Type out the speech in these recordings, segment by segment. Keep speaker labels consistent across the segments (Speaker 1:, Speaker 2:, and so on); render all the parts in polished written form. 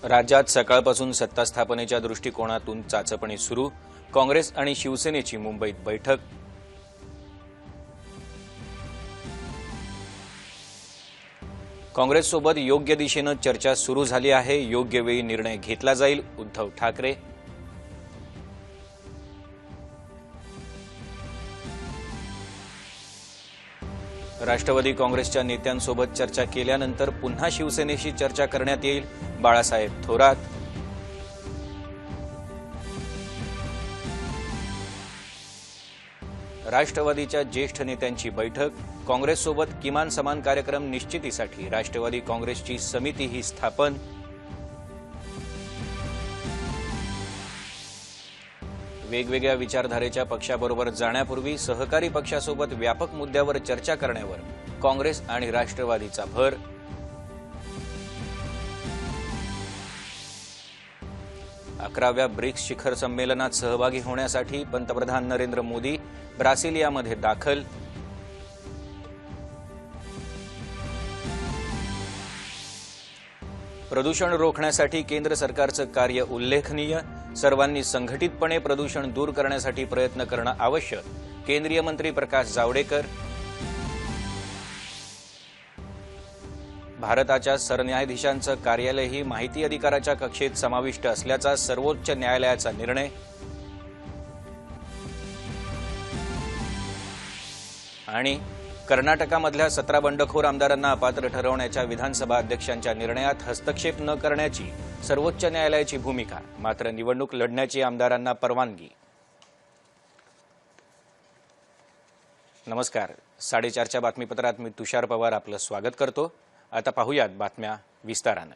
Speaker 1: राज्यात सकाळपासून सत्ता स्थापनेच्या दृष्टिकोनातून चाचपणी सुरू। काँग्रेस आणि शिवसेनेची मुंबईत बैठक। काँग्रेससोबत योग्य दिशेने चर्चा सुरू झाली आहे, योग्य वेळी निर्णय घेतला जाईल, उद्धव ठाकरे। राष्ट्रवादी काँग्रेसच्या नेत्यांसोबत चर्चा केल्यानंतर पुन्हा शिवसेनेशी चर्चा करण्यात येईल, बाळासाहेब थोरात। राष्ट्रवादीच्या ज्येष्ठ नेत्यांची बैठक। काँग्रेससोबत किमान समान कार्यक्रम निश्चितीसाठी राष्ट्रवादी काँग्रेसची समितीही स्थापन। वेगवेगळ्या विचारधारेच्या पक्षाबरोबर जाण्यापूर्वी सहकारी पक्षासोबत व्यापक मुद्द्यावर चर्चा करण्यावर काँग्रेस आणि राष्ट्रवादीचा भर। अकराव्या ब्रिक्स शिखर संमेलनात सहभागी होण्यासाठी पंतप्रधान नरेंद्र मोदी ब्रासिलियामध्ये दाखल। प्रदूषण रोखण्यासाठी केंद्र सरकारचं कार्य उल्लेखनीय। सर्वांनी संघटितपणे प्रदूषण दूर करण्यासाठी प्रयत्न करणं आवश्यक, केंद्रीय मंत्री प्रकाश जावडेकर। भारताच्या सरन्यायाधीशांचं कार्यालयही माहिती अधिकाराच्या कक्षेत समाविष्ट असल्याचा सर्वोच्च न्यायालयाचा निर्णय। आणि कर्नाटकामधल्या 17 बंडखोर आमदारांना अपात्र ठरवण्याच्या विधानसभा अध्यक्षांच्या निर्णयात हस्तक्षेप न करण्याची सर्वोच्च न्यायालयाची भूमिका, मात्र निवडणूक लढण्याची आमदारांना परवानगी। नमस्कार, 4:30च्या बातमीपत्रात मी तुषार पवार आपलं स्वागत करतो। आता पाहूयात बातम्या विस्तारानं।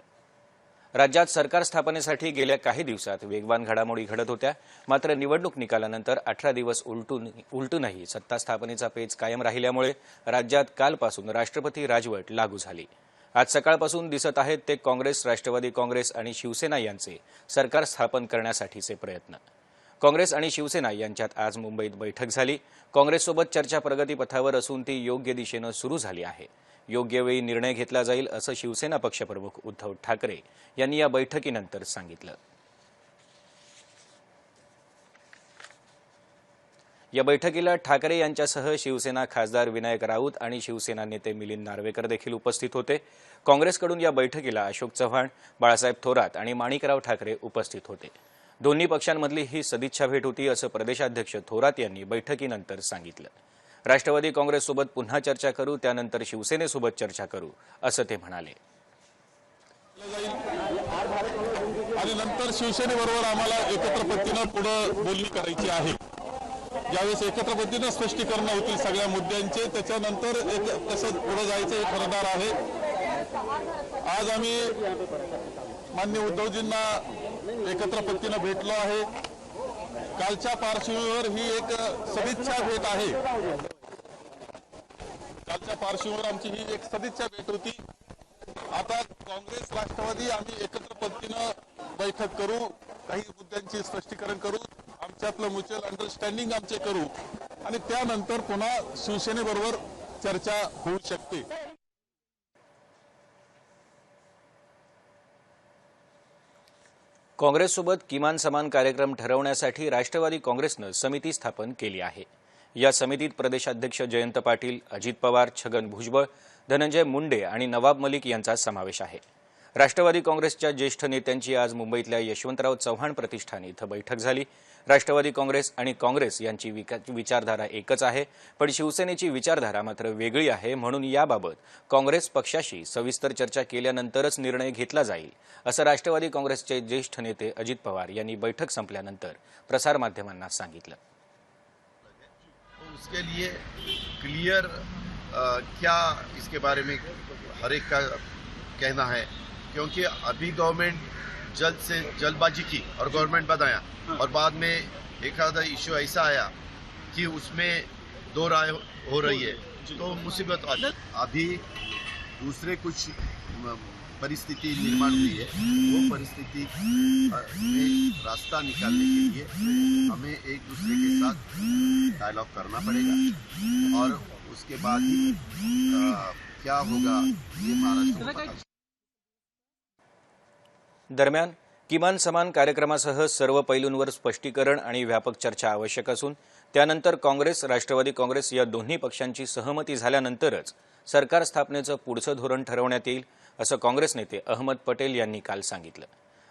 Speaker 1: राज्यात सरकार स्थापनेसाठी गेल्या काही दिवसात वेगवान घडामोडी घडत होत्या, मात्र निवडणूक निकालानंतर 18 दिवस उलटूनही सत्ता स्थापनेचा पेच कायम राहिल्यामुळे राज्यात कालपासून राष्ट्रपती राजवट लागू झाली। आज सकाळपासून दिसत आहेत ते काँग्रेस, राष्ट्रवादी काँग्रेस आणि शिवसेना यांचे सरकार स्थापन करण्यासाठीचे प्रयत्न। काँग्रेस आणि शिवसेना यांच्यात आज मुंबईत बैठक झाली। काँग्रेससोबत चर्चा प्रगतीपथावर असून ती योग्य दिशेने सुरू झाली आहे, योग्य वेळी निर्णय घेतला जाईल असं शिवसेना पक्षप्रमुख उद्धव ठाकरे यांनी या बैठकीनंतर सांगितलं। या बैठकीला ठाकरे यांच्यासह शिवसेना खासदार विनायक राऊत आणि शिवसेना नेते मिलिंद नार्वेकर देखील उपस्थित होते। काँग्रेसकडून या बैठकीला अशोक चव्हाण, बाळासाहेब थोरात आणि माणिकराव ठाकरे उपस्थित होते। दोन्ही पक्षांमधली ही सदिच्छा भेट होती असं प्रदेशाध्यक्ष थोरात यांनी बैठकीनंतर सांगितलं। राष्ट्रवादी काँग्रेससोबत पुन्हा चर्चा करू, त्यानंतर शिवसेनेसोबत चर्चा करू असं ते म्हणाले।
Speaker 2: आणि नंतर शिवसेनेबरोबर आम्हाला एकत्र पद्धतीने पुढे बोलणी करायची आहे। ज्यावेळेस एकत्र पद्धतीने स्पष्टीकरण होतील सगळ्या मुद्द्यांचे, त्याच्यानंतर कसं पुढे जायचं हे ठरणार आहे। आज आम्ही माननीय उद्धवजींना एकत्र पद्धतीने भेटलो आहे। कालच्या पार्श्वभूमीवर ही एक सदिच्छा भेट आहे। कालच्या पार्श्वभूमीवर आमची ही एक सदिच्छा भेट होती। आता काँग्रेस राष्ट्रवादी आम्ही एकत्र पद्धतीने बैठक करू, काही मुद्द्यांचे स्पष्टीकरण करू, आमच्यातलं म्युच्युअल अंडरस्टँडिंग आमचे करू आणि त्यानंतर पुन्हा शिवसेनेबरोबर चर्चा होऊ शकते।
Speaker 1: काँग्रेससोबत किमान समान कार्यक्रम ठरवण्यासाठी राष्ट्रवादी काँग्रेसनं समिती स्थापन केली आहे। या समितीत प्रदेशाध्यक्ष जयंत पाटील, अजित पवार, छगन भुजबळ, धनंजय मुंडे आणि नवाब मलिक यांचा समावेश आहे। राष्ट्रवादी काँग्रेसच्या ज्येष्ठ नेत्यांची आज मुंबईतल्या यशवंतराव चव्हाण प्रतिष्ठान इथं बैठक झाली। राष्ट्रवादी काँग्रेस आणि काँग्रेस यांची विचारधारा एकच आहे, पण शिवसेनेची विचारधारा मात्र वेगळी आहे, म्हणून याबाबत काँग्रेस पक्षाशी सविस्तर चर्चा केल्यानंतरच निर्णय घेतला जाईल असं राष्ट्रवादी काँग्रेसचे ज्येष्ठ नेते अजित पवार यांनी बैठक संपल्यानंतर प्रसारमाध्यमांना सांगितलं।
Speaker 3: उसके लिए क्लियर क्या इसके बारे में हर एक का कहना है, क्योंकि अभी गवर्नमेंट जल्द से जल्दबाजी की और गवर्नमेंट बनाया और बाद में एक आधा इश्यू ऐसा आया कि उसमें दो राय हो रही है, तो मुसीबत आ जाती। अभी दूसरे कुछ परिस्थिति निर्माण हुई है, वो परिस्थिति में रास्ता निकालने के लिए हमें एक दूसरे के साथ डायलॉग करना पड़ेगा और उसके बाद ही क्या होगा ये महाराष्ट्र को पता।
Speaker 1: दरम्यान किमान समान कार्यक्रमासह सर्व पैलूंवर स्पष्टीकरण आणि व्यापक चर्चा आवश्यक असून त्यानंतर काँग्रेस राष्ट्रवादी काँग्रेस या दोन्ही पक्षांची सहमती झाल्यानंतरच सरकार स्थापनेचं पुढचं धोरण ठरवण्यात येईल असं काँग्रेस नेते अहमद पटेल यांनी काल सांगितलं.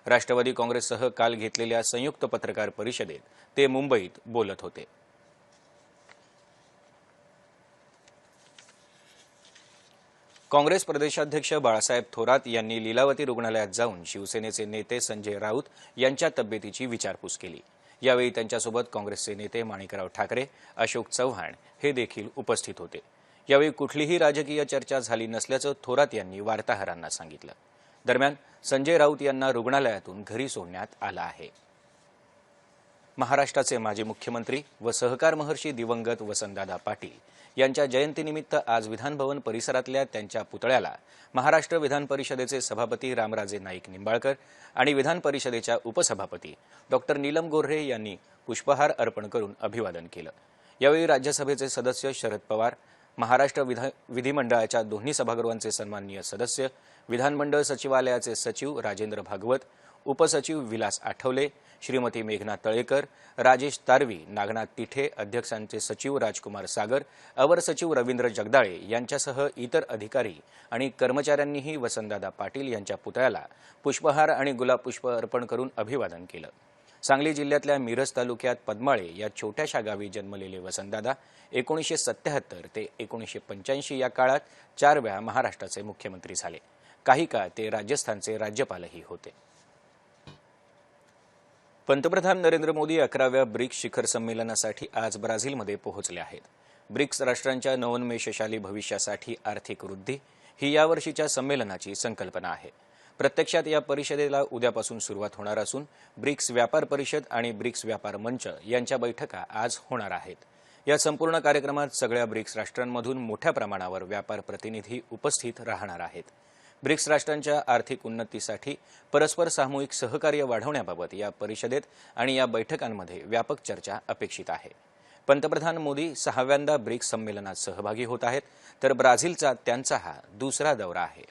Speaker 1: राष्ट्रवादी काँग्रेससह काल घेतलेल्या संयुक्त पत्रकार परिषदेत ते मुंबईत बोलत होते. काँग्रेस प्रदेशाध्यक्ष बाळासाहेब थोरात यांनी लीलावती रुग्णालयात जाऊन शिवसेनेचे नेते संजय राऊत यांच्या तब्येतीची विचारपूस केली. यावेळी त्यांच्यासोबत काँग्रेसचे नेते माणिकराव ठाकरे, अशोक चव्हाण हे देखील उपस्थित होते. यावेळी कुठलीही राजकीय चर्चा झाली नसल्याचं थोरात यांनी वार्ताहरांना सांगितलं. दरम्यान संजय राऊत यांना रुग्णालयातून घरी सोडण्यात आलं आहे. महाराष्ट्राचे माजी मुख्यमंत्री व सहकार महर्षी दिवंगत वसंतदादा पाटील यांच्या जयंतीनिमित्त आज विधानभवन परिसरातल्या त्यांच्या पुतळ्याला महाराष्ट्र विधान परिषदेचे सभापती रामराजे नाईक निंबाळकर आणि विधान परिषदेच्या उपसभापती डॉक्टर नीलम गोऱ्हे यांनी पुष्पहार अर्पण करून अभिवादन केलं. यावेळी राज्यसभेचे सदस्य शरद पवार, महाराष्ट्र विधिमंडळाच्या दोन्ही सभागृहांचे सन्माननीय सदस्य, विधानमंडळ सचिवालयाचे सचिव राजेंद्र भागवत, उपसचिव विलास आठवले, श्रीमती मेघना तळेकर, राजेश तारवी, नागनाथ तिठे, अध्यक्षांचे सचिव राजकुमार सागर, अवर सचिव रवींद्र जगदाळे यांच्यासह इतर अधिकारी आणि कर्मचाऱ्यांनीही वसंतदादा पाटील यांच्या पुतळ्याला पुष्पहार आणि गुलाबपुष्प अर्पण करून अभिवादन केलं. सांगली जिल्ह्यातल्या मिरज तालुक्यात पद्माळे या छोट्याशा गावी जन्मलेले वसंतदादा 1977 ते 1985 या काळात 4 वेळा महाराष्ट्राचे मुख्यमंत्री झाले. काही काळ ते राजस्थानचे राज्यपालही होते. पंतप्रधान नरेंद्र मोदी 11व्या ब्रिक्स शिखर संमेलनासाठी आज ब्राझीलमध्ये पोहोचले आहेत. ब्रिक्स राष्ट्रांच्या नवोन्मेषशाली भविष्यासाठी आर्थिक वृद्धी ही यावर्षीच्या संमेलनाची संकल्पना आहे. प्रत्यक्षात या परिषदेला उद्यापासून सुरुवात होणार असून ब्रिक्स व्यापार परिषद आणि ब्रिक्स व्यापार मंच यांच्या बैठका आज होणार आहेत. या संपूर्ण कार्यक्रमात सगळ्या ब्रिक्स राष्ट्रांमधून मोठ्या प्रमाणावर व्यापार प्रतिनिधी उपस्थित राहणार आहेत. ब्रिक्स राष्ट्रांच्या आर्थिक उन्नतीसाठी परस्पर सामूहिक सहकार्य वाढवण्याबाबत या परिषदेत आणि या बैठकांमध्ये व्यापक चर्चा अपेक्षित आहे. पंतप्रधान मोदी 6व्यांदा ब्रिक्स संमेलनात सहभागी होत आहेत, तर ब्राझीलचा त्यांचा हा दुसरा दौरा आहे.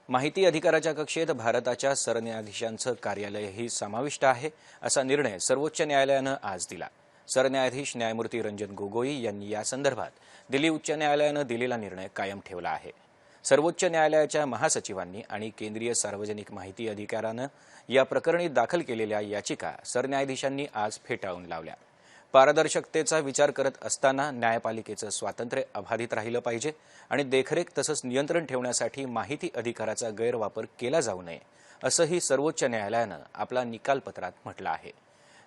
Speaker 1: माहिती अधिकाराच्या कक्षेत भारताच्या सरन्यायाधीशांचं कार्यालयही समाविष्ट आहे, असा निर्णय सर्वोच्च न्यायालयानं आज दिला. सरन्यायाधीश न्यायमूर्ती रंजन गोगोई यांनी या संदर्भात दिल्ली उच्च न्यायालयानं दिलेला निर्णय कायम ठेवला आहे. सर्वोच्च न्यायालयाच्या महासचिवांनी आणि केंद्रीय सार्वजनिक माहिती अधिकारानं या प्रकरणी दाखल केलेल्या याचिका सरन्यायाधीशांनी आज फेटाळून लावल्या. पारदर्शकतेचा विचार करत असताना न्यायपालिकेचं स्वातंत्र्य अबाधित राहिलं पाहिजे आणि देखरेख तसंच नियंत्रण ठेवण्यासाठी माहिती अधिकाराचा गैरवापर केला जाऊ नये, असंही सर्वोच्च न्यायालयानं आपल्या निकालपत्रात म्हटलं आहे.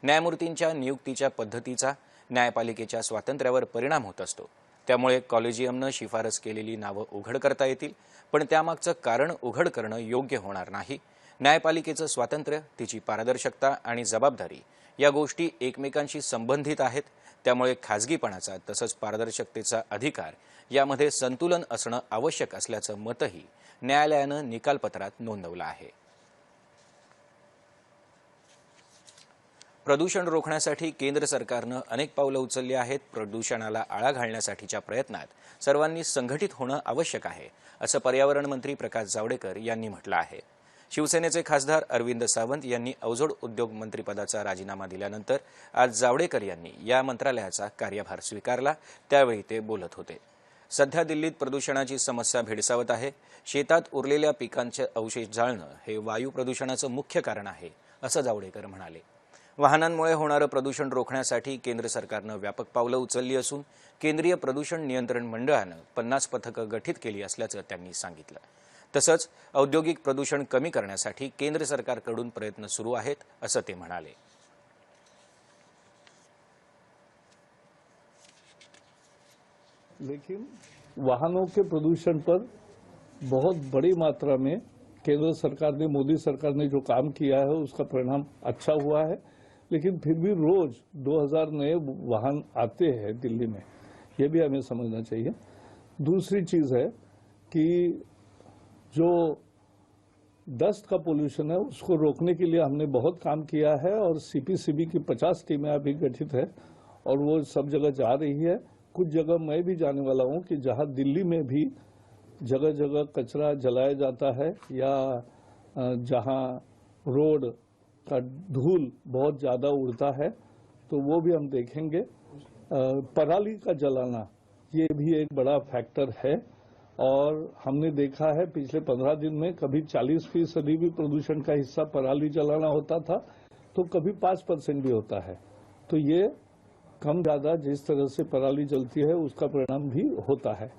Speaker 1: न्यायमूर्तींच्या नियुक्तीच्या पद्धतीचा न्यायपालिकेच्या स्वातंत्र्यावर परिणाम होत असतो. त्यामुळे कॉलेजियमनं शिफारस केलेली नावं उघड करता येतील, पण त्यामागचं कारण उघड करणं योग्य होणार नाही. न्यायपालिकेचं स्वातंत्र्य, तिची पारदर्शकता आणि जबाबदारी या गोष्टी एकमेकांशी संबंधित आहेत. त्यामुळे खाजगीपणाचा तसंच पारदर्शकतेचा अधिकार यामध्ये संतुलन असणं आवश्यक असल्याचं मतही न्यायालयानं निकालपत्रात नोंदवलं आहे. प्रदूषण रोखण्यासाठी केंद्र सरकारनं अनेक पावलं उचलली आहेत. प्रदूषणाला आळा घालण्यासाठीच्या प्रयत्नात सर्वांनी संघटित होणं आवश्यक आहे, असं पर्यावरण मंत्री प्रकाश जावडेकर यांनी म्हटलं आहे. शिवसेनेचे खासदार अरविंद सावंत यांनी अवजड उद्योग मंत्रिपदाचा राजीनामा दिल्यानंतर आज जावडेकर यांनी या मंत्रालयाचा कार्यभार स्वीकारला. त्यावेळी ते बोलत होते. सध्या दिल्लीत प्रदूषणाची समस्या भेडसावत आहे. शेतात उरलेल्या पिकांचे अवशेष जाळणं हे वायू प्रदूषणाचं मुख्य कारण आहे, असं जावडेकर म्हणाले. वाहनांमुळे होणारं प्रदूषण रोखण्यासाठी केंद्र सरकारनं व्यापक पावलं उचलली असून केंद्रीय प्रदूषण नियंत्रण मंडळानं 50 पथकं गठीत केली असल्याचं त्यांनी सांगितलं. तसंच औद्योगिक प्रदूषण कमी करण्यासाठी केंद्र सरकारकडून प्रयत्न सुरू आहेत, असं ते म्हणाले.
Speaker 4: लेकिन वाहनों के प्रदूषण पर बहुत बड़ी मात्रा में केंद्र सरकार ने, मोदी सरकार ने जो काम किया है उसका परिणाम अच्छा हुआ है. लेकिन फिर भी रोज 2000 नए वाहन आते हैं दिल्ली में, ये भी हमें समझना चाहिए. दूसरी चीज है कि जो डस्ट का पोल्यूशन है उसको रोकने के लिए हमने बहुत काम किया है और सीपीसीबी की 50 टीमें अभी गठित है और वो सब जगह जा रही है. कुछ जगह मैं भी जाने वाला हूं कि जहां दिल्ली में भी जगह जगह कचरा जलाया जाता है या जहां रोड का धूल बहुत ज्यादा उड़ता है, तो वो भी हम देखेंगे। पराली का जलाना ये भी एक बड़ा फैक्टर है और हमने देखा है पिछले 15 दिन में कभी 40% भी प्रदूषण का हिस्सा पराली जलाना होता था, तो कभी 5% भी होता है। तो ये कम ज्यादा जिस तरह से पराली जलती है उसका परिणाम भी होता है।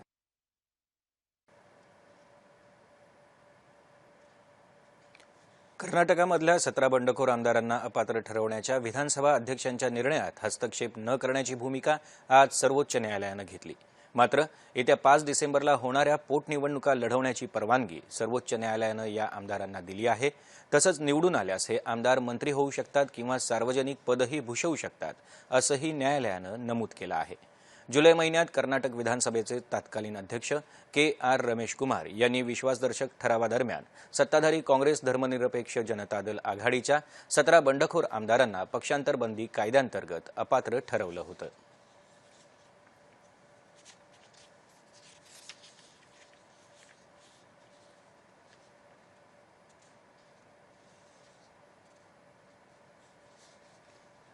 Speaker 1: कर्नाटकामधल्या 17 बंडखोर आमदारांना अपात्र ठरवण्याच्या विधानसभा अध्यक्षांच्या निर्णयात हस्तक्षेप न करण्याची भूमिका आज सर्वोच्च न्यायालयानं घेतली। मात्र येत्या 5 डिसेंबरला होणाऱ्या पोटनिवडणुका लढवण्याची परवानगी सर्वोच्च न्यायालयानं या आमदारांना दिली आहे। तसंच निवडून आल्यास हे आमदार मंत्री होऊ शकतात किंवा सार्वजनिक पदही भूषवू शकतात, असंही न्यायालयानं नमूद केलं आहे। जुलै महिन्यात कर्नाटक विधानसभेचे तत्कालीन अध्यक्ष के.आर. रमेश कुमार यांनी विश्वासदर्शक ठरावादरम्यान सत्ताधारी काँग्रेस धर्मनिरपेक्ष जनता दल आघाडीच्या 17 बंडखोर आमदारांना पक्षांतरबंदी कायद्याअंतर्गत अपात्र ठरवलं होतं।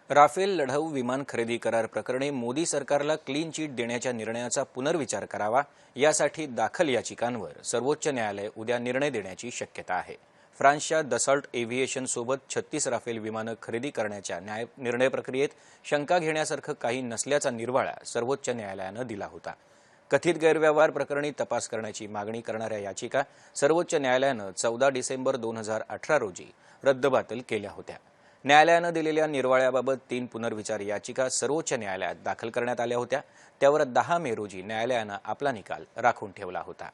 Speaker 1: राफेल लढाऊ विमान खरेदी करार प्रकरणी मोदी सरकारला क्लीन चिट देण्याच्या निर्णयाचा पुनर्विचार करावा यासाठी दाखल याचिकांवर सर्वोच्च न्यायालय उद्या निर्णय देण्याची शक्यता आहे। फ्रान्सच्या दसॉल्ट एव्हिएशन सोबत 36 राफेल विमानं खरेदी करण्याच्या निर्णय प्रक्रियेत शंका घेण्यासारखं काही नसल्याचा निर्वाळा सर्वोच्च न्यायालयानं दिला होता। कथित गैरव्यवहार प्रकरणी तपास करण्याची मागणी करणाऱ्या याचिका सर्वोच्च न्यायालयानं 14 डिसेंबर 2018 रोजी रद्दबातल केल्या होत्या। न्यायालयानं दिलेल्या निर्वाळ्याबाबत 3 पुनर्विचार याचिका सर्वोच्च न्यायालयात दाखल करण्यात आल्या होत्या। त्यावर 10 मे रोजी न्यायालयानं आपला निकाल राखून ठेवला होता।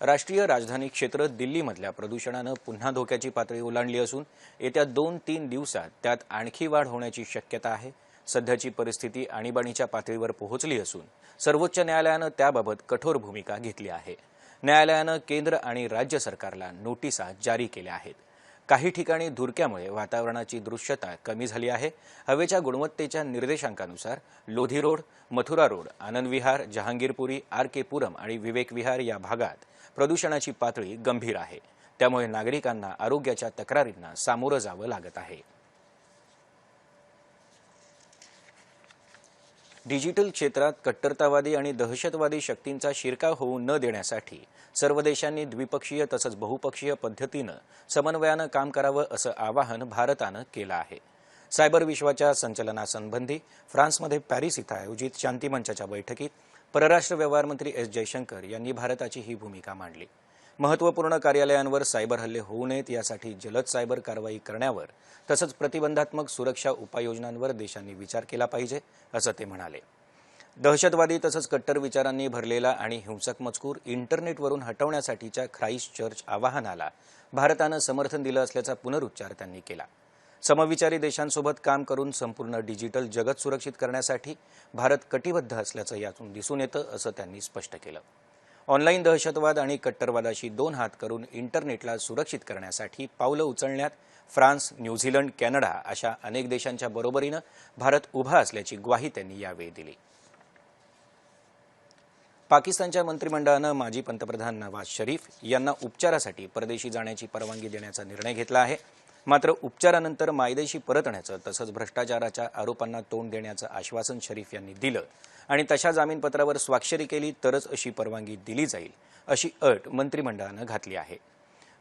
Speaker 1: राष्ट्रीय राजधानी क्षेत्र दिल्लीमधल्या प्रदूषणानं पुन्हा धोक्याची पातळी ओलांडली असून येत्या 2-3 दिवसात त्यात आणखी वाढ होण्याची शक्यता आहे। सध्याची परिस्थिती आणीबाणीच्या पातळीवर पोहोचली असून सर्वोच्च न्यायालयानं त्याबाबत कठोर भूमिका घेतली आहे। न्यायालयानं केंद्र आणि राज्य सरकारला नोटिसा जारी केल्या आहेत। काही ठिकाणी धुरक्यामुळे वातावरणाची दृश्यता कमी झाली आहे। हवेच्या गुणवत्तेच्या निर्देशांकानुसार Lodhi road, Mathura road, Anand Vihar, Jahangirpuri, RK. पुरम आणि विवेक विहार या भागात प्रदूषणाची पातळी गंभीर आहे। त्यामुळे नागरिकांना आरोग्याच्या तक्रारींना सामोरं जावं लागत आहे। डिजिटल क्षेत्रात कट्टरतावादी आणि दहशतवादी शक्तींचा शिरकाव होऊ न देण्यासाठी सर्व देशांनी द्विपक्षीय तसंच बहुपक्षीय पद्धतीनं समन्वयानं काम करावं असं आवाहन भारतानं केलं आहे। सायबर विश्वाच्या संचलनासंबंधी फ्रान्समध्ये पॅरिस इथं आयोजित शांतिमंचाच्या बैठकीत परराष्ट्र व्यवहार मंत्री एस जयशंकर यांनी भारताची ही भूमिका मांडली। महत्त्वपूर्ण कार्यालयांवर सायबर हल्ले होऊ नयेत यासाठी जलद सायबर कारवाई करण्यावर तसंच प्रतिबंधात्मक सुरक्षा उपाययोजनांवर देशांनी विचार केला पाहिजे असं ते म्हणाले। दहशतवादी तसंच कट्टर विचारांनी भरलेला आणि हिंसक मजकूर इंटरनेटवरून हटवण्यासाठीच्या ख्राईस्ट चर्च आवाहनाला भारतानं समर्थन दिलं असल्याचा पुनरुच्चार त्यांनी केला। समविचारी देशांसोबत काम करून संपूर्ण डिजिटल जगत सुरक्षित करण्यासाठी भारत कटिबद्ध असल्याचं यातून दिसून येतं असं त्यांनी स्पष्ट केलं। ऑनलाईन दहशतवाद आणि कट्टरवादाशी 2 हात करून इंटरनेटला सुरक्षित करण्यासाठी पावलं उचलण्यात फ्रान्स, न्यूझीलंड, कॅनडा अशा अनेक देशांच्या बरोबरीनं भारत उभा असल्याची ग्वाही त्यांनी यावेळी दिली। पाकिस्तानच्या मंत्रिमंडळानं माजी पंतप्रधान नवाज शरीफ यांना उपचारासाठी परदेशी जाण्याची परवानगी देण्याचा निर्णय घेतला आहे। मात्र उपचारानंतर मायदेशी परतण्याचं तसंच भ्रष्टाचाराच्या आरोपांना तोंड देण्याचं आश्वासन शरीफ यांनी दिलं आणि तशा जामीनपत्रावर स्वाक्षरी केली तरच अशी परवानगी दिली जाईल अशी अट मंत्रिमंडळानं घातली आहे।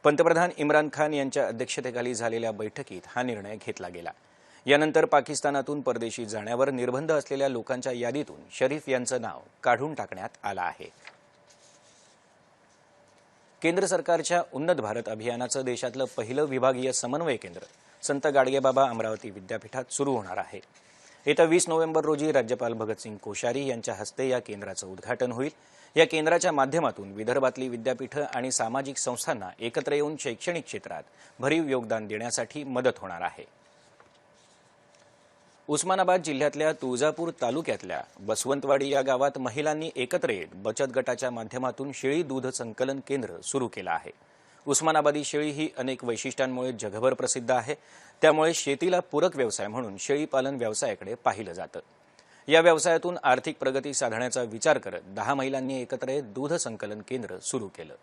Speaker 1: पंतप्रधान इम्रान खान यांच्या अध्यक्षतेखाली झालेल्या बैठकीत हा निर्णय घेतला गेला। यानंतर पाकिस्तानातून परदेशी जाण्यावर निर्बंध असलेल्या लोकांच्या यादीतून शरीफ यांचं नाव काढून टाकण्यात आलं आहे। केंद्र सरकारच्या उन्नत भारत अभियानाचं देशातलं पहिलं विभागीय समन्वय केंद्र संत गाडगेबाबा अमरावती विद्यापीठात सुरू होणार आहे। येत्या 20 नोव्हेंबर रोजी राज्यपाल भगतसिंग कोश्यारी यांच्या हस्ते या केंद्राचं उद्घाटन होईल। या केंद्राच्या माध्यमातून विदर्भातली विद्यापीठं आणि सामाजिक संस्थांना एकत्र येऊन शैक्षणिक क्षेत्रात भरीव योगदान देण्यासाठी मदत होणार आहे। उस्मानाबाद जिल्ह्यातल्या तुळजापूर तालुक्यातल्या बसवंतवाडी या गावात महिलांनी एकत्र येत बचत गटाच्या माध्यमातून शेळी दूध संकलन केंद्र सुरू केलं आहे। उस्मानाबादी शेळी ही अनेक वैशिष्ट्यांमुळे जगभर प्रसिद्ध आहे। त्यामुळे शेतीला पूरक व्यवसाय म्हणून शेळी पालन व्यवसायाकडे पाहिलं जातं। या व्यवसायातून आर्थिक प्रगती साधण्याचा विचार करत 10 महिलांनी एकत्र दूध संकलन केंद्र सुरू केलं.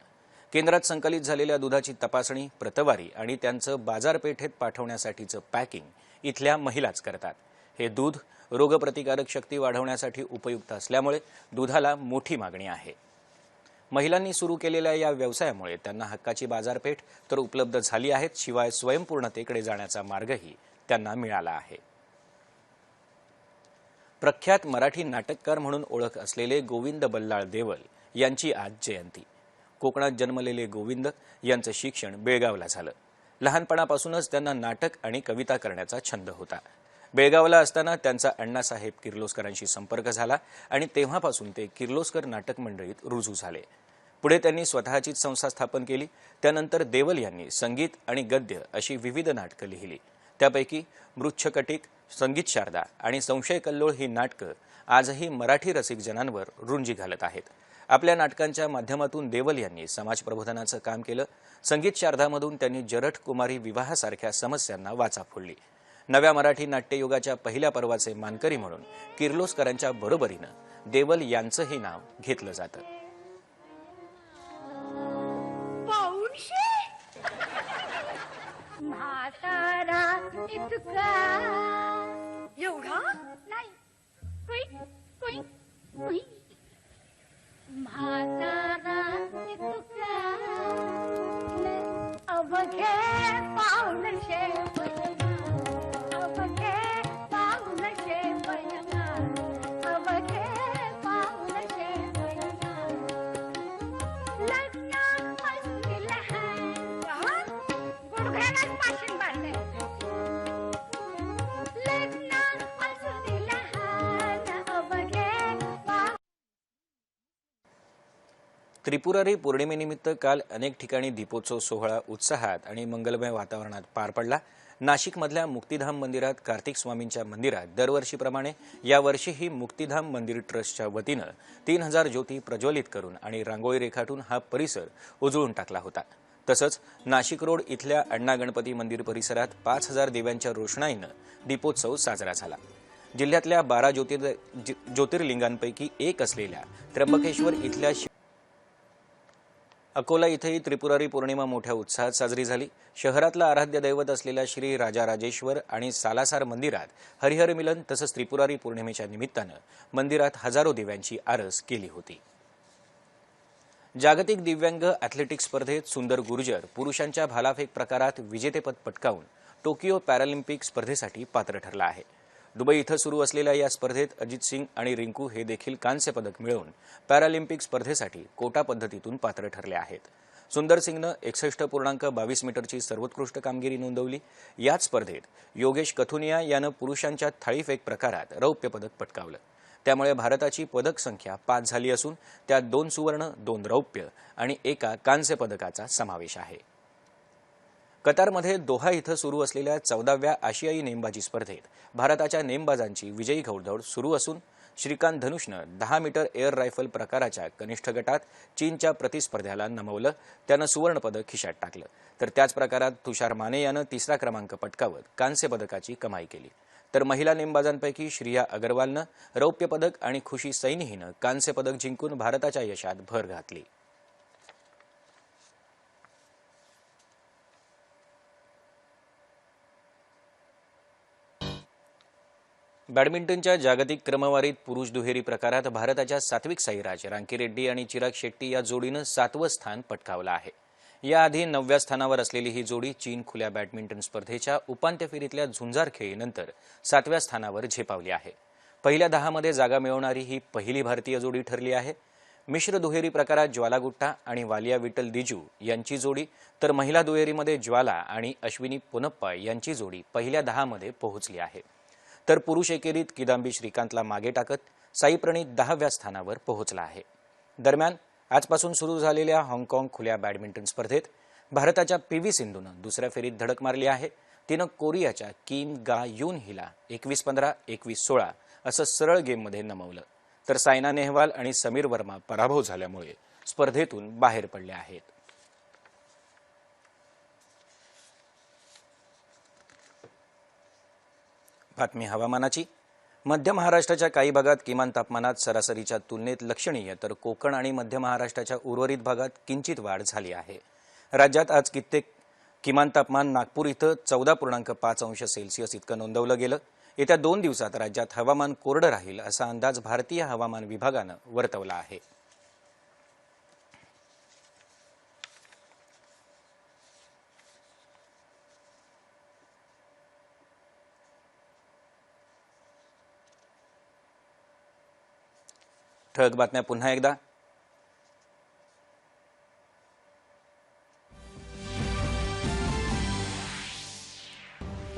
Speaker 1: केंद्रात संकलित झालेल्या दुधाची तपासणी, प्रतवारी आणि त्यांचं बाजारपेठेत पाठवण्यासाठीचं पॅकिंग इथल्या महिलाच करतात. हे दूध रोगप्रतिकारक शक्ती वाढवण्यासाठी उपयुक्त असल्यामुळे दुधाला मोठी मागणी आहे. महिलांनी सुरू केलेल्या या व्यवसायामुळे त्यांना हक्काची बाजारपेठ तर उपलब्ध झाली आहे, शिवाय स्वयंपूर्णतेकडे जाण्याचा मार्गही त्यांना मिळाला आहे. प्रख्यात मराठी नाटककार म्हणून ओळख असलेले गोविंद बल्लाळ देवल यांची आज जयंती. कोकणात जन्मलेले गोविंद यांचं शिक्षण बेळगावला झालं. लहानपणापासूनच त्यांना नाटक आणि कविता करण्याचा छंद होता. बेळगावला असताना त्यांचा अण्णासाहेब किर्लोस्करांशी संपर्क झाला आणि तेव्हापासून ते किर्लोस्कर नाटक मंडळीत रुजू झाले. पुढे त्यांनी स्वतःचीच संस्था स्थापन केली. त्यानंतर देवल यांनी संगीत आणि गद्य अशी विविध नाटकं लिहिली. त्यापैकी मृच्छकटिक, संगीत शारदा आणि संशय कल्लोळ ही नाटकं आजही मराठी रसिक जनांवर रुंजी घालत आहेत. आपल्या नाटकांच्या माध्यमातून देवल यांनी समाज प्रबोधनाचं काम केलं. संगीत शारदामधून त्यांनी जरठ कुमारी विवाहासारख्या समस्यांना वाचा फोडली. नव्या मराठी नाट्ययुगाच्या पहिल्या पर्वाचे मानकरी म्हणून किर्लोस्करांच्या बरोबरीनं देवल यांचंही नाव घेतलं जातं.
Speaker 5: म्हातारा इतका एवढा नाही म्हातारा इतका अवघे पाऊलशे अवघे पाऊलशे अवघे पाऊलशे लग्न असतील गुडघ्यालाच पाशीन बांधले लग्न असतील अवघे
Speaker 1: त्रिपुरारी पौर्णिमेनिमित्त काल अनेक ठिकाणी दीपोत्सव सोहळा उत्साहात आणि मंगलमय वातावरणात पार पडला. नाशिकमधल्या मुक्तिधाम मंदिरात कार्तिक स्वामींच्या मंदिरात दरवर्षीप्रमाणे यावर्षीही मुक्तिधाम मंदिर ट्रस्टच्या वतीनं 3000 ज्योती प्रज्वलित करून आणि रांगोळी रेखाटून हा परिसर उजळून टाकला होता. तसंच नाशिक रोड इथल्या अण्णा गणपती मंदिर परिसरात 5000 दिव्यांच्या रोषणाईनं दीपोत्सव साजरा झाला. जिल्ह्यातल्या 12 ज्योतिर्लिंगांपैकी एक असलेल्या त्र्यंबकेश्वर इथल्या अकोला इथंही त्रिपुरारी पौर्णिमा मोठ्या उत्साहात साजरी झाली. शहरातलं आराध्य दैवत असलेल्या श्री राजाराजेश्वर आणि सालासार मंदिरात हरिहर मिलन तसंच त्रिपुरारी पौर्णिमेच्या निमित्तानं मंदिरात हजारो दिव्यांची आरस केली होती. जागतिक दिव्यांग अॅथलेटिक्स स्पर्धेत सुंदर गुर्जर पुरुषांच्या भालाफेक प्रकारात विजेतेपद पटकावून टोकियो पॅरालिम्पिक स्पर्धेसाठी पात्र ठरला आहे. दुबई इथं सुरू असलेल्या या स्पर्धेत अजित सिंग आणि रिंकू हे देखील कांस्य पदक मिळवून पॅरालिम्पिक स्पर्धेसाठी कोटा पद्धतीतून पात्र ठरले आहेत. सुंदर सिंगनं 61.22 मीटरची सर्वोत्कृष्ट कामगिरी नोंदवली. याच स्पर्धेत योगेश कथुनिया यानं पुरुषांच्या थाळीफेक प्रकारात रौप्य पदक पटकावलं. त्यामुळे भारताची पदक संख्या 5 झाली असून त्यात 2 सुवर्ण, 2 रौप्य आणि 1 कांस्य पदकाचा समावेश आहे. कतारमध्ये दोहा इथं सुरू असलेल्या 14व्या आशियाई नेमबाजी स्पर्धेत भारताच्या नेमबाजांची विजयी घौडदौड सुरू असून श्रीकांत धनुषनं 10 मीटर एअर रायफल प्रकाराच्या कनिष्ठ गटात चीनच्या प्रतिस्पर्ध्याला नमवलं. त्यानं सुवर्णपदक खिशात टाकलं. तर त्याच प्रकारात तुषार माने यानं 3रा क्रमांक पटकावत कांस्य पदकाची कमाई केली. तर महिला नेमबाजांपैकी श्रिया अगरवालनं रौप्य पदक आणि खुशी सैनी हिनं कांस्य पदक जिंकून भारताच्या यशात भर घातली. बॅडमिंटनच्या जागतिक क्रमवारीत पुरुष दुहेरी प्रकारात भारताच्या सात्विक साईराज, रांकीरेड्डी आणि चिराग शेट्टी या जोडीनं 7वं स्थान पटकावलं आहे. याआधी 9व्या स्थानावर असलेली ही जोडी चीन खुल्या बॅडमिंटन स्पर्धेच्या उपांत्य फेरीतल्या झुंजार खेळीनंतर 7व्या स्थानावर झेपावली आहे. पहिल्या 10 मध्ये जागा मिळवणारी ही पहिली भारतीय जोडी ठरली आहे. मिश्र दुहेरी प्रकारात ज्वाला गुट्टा आणि वालिया विठ्ठल दिजू यांची जोडी, तर महिला दुहेरीमध्ये ज्वाला आणि अश्विनी पोनप्पा यांची जोडी पहिल्या 10 मध्ये पोहोचली आहे. तर पुरुष एकेरीत किदांबी श्रीकांतला मागे टाकत साई प्रणीत 10व्या स्थानावर पोहोचला आहे. दरम्यान आजपासून सुरू झालेल्या हाँगकाँग खुल्या बॅडमिंटन स्पर्धेत भारताच्या पीव्ही सिंधूनं दुसऱ्या फेरीत धडक मारली आहे. तिनं कोरियाच्या किम गा युन हिला 21-15, 21-16 असं सरळ गेममध्ये नमवलं. तर सायना नेहवाल आणि समीर वर्मा पराभव झाल्यामुळे स्पर्धेतून बाहेर पडले आहेत. बातमी हवामानाची. मध्य महाराष्ट्राच्या काही भागात किमान तापमानात सरासरीच्या तुलनेत लक्षणीय तर कोकण आणि मध्य महाराष्ट्राच्या उर्वरित भागात किंचित वाढ झाली आहे. राज्यात आज कित्येक किमान तापमान नागपूर इथं 14.5 अंश सेल्सिअस इतकं नोंदवलं गेलं. येत्या 2 दिवसात राज्यात हवामान कोरडं राहील असा अंदाज भारतीय हवामान विभागानं वर्तवला आहे. ठळक बातम्या पुन्हा एकदा.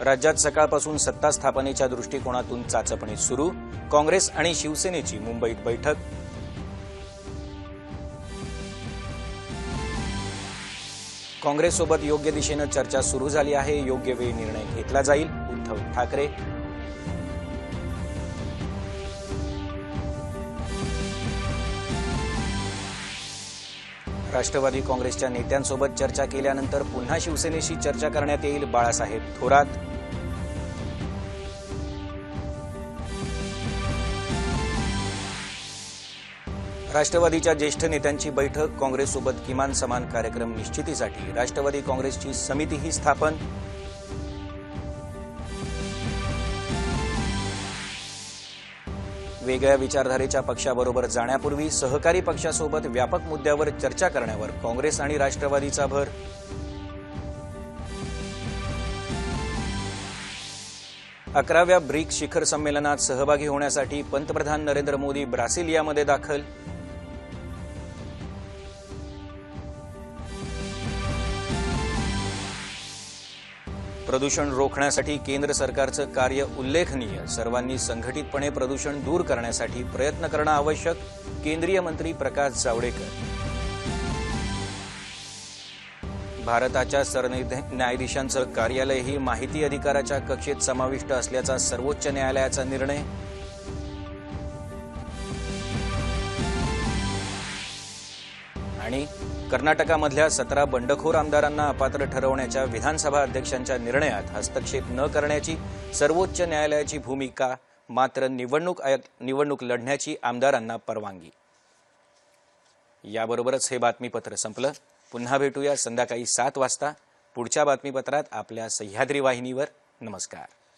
Speaker 1: राज्यात सकाळपासून सत्ता स्थापनेच्या दृष्टिकोनातून चाचपणी सुरू. काँग्रेस आणि शिवसेनेची मुंबईत बैठक. काँग्रेससोबत योग्य दिशेनं चर्चा सुरू झाली आहे. योग्य वेळी निर्णय घेतला जाईल. उद्धव ठाकरे. राष्ट्रवादी काँग्रेसच्या नेत्यांसोबत चर्चा केल्यानंतर पुन्हा शिवसेनेशी चर्चा करण्यात येईल. बाळासाहेब थोरात. राष्ट्रवादीच्या ज्येष्ठ नेत्यांची बैठक. काँग्रेससोबत किमान समान कार्यक्रम निश्चितीसाठी राष्ट्रवादी काँग्रेसची समितीही स्थापन. वेगळ्या विचारधारेच्या पक्षाबरोबर जाण्यापूर्वी सहकारी पक्षासोबत व्यापक मुद्द्यावर चर्चा करण्यावर काँग्रेस आणि राष्ट्रवादीचा भर. अकराव्या ब्रिक्स शिखर संमेलनात सहभागी होण्यासाठी पंतप्रधान नरेंद्र मोदी ब्रासिलियामध्ये दाखल. प्रदूषण रोखण्यासाठी केंद्र सरकारचं कार्य उल्लेखनीय. सर्वांनी संघटितपणे प्रदूषण दूर करण्यासाठी प्रयत्न करणं आवश्यक. केंद्रीय मंत्री प्रकाश जावडेकर. भारताच्या सरन्यायाधीशांचं कार्यालयही माहिती अधिकाराच्या कक्षेत समाविष्ट असल्याचा सर्वोच्च न्यायालयाचा निर्णय. आणि कर्नाटकामधल्या 17 बंडखोर आमदारांना अपात्र ठरवण्याच्या विधानसभा अध्यक्षांच्या निर्णयात हस्तक्षेप न करण्याची सर्वोच्च न्यायालयाची भूमिका. मात्र निवडणूक लढण्याची आमदारांना परवानगी. याबरोबरच हे बातमीपत्र संपलं. पुन्हा भेटूया संध्याकाळी 7 वाजता पुढच्या बातमीपत्रात आपल्या सह्याद्री वाहिनीवर. नमस्कार.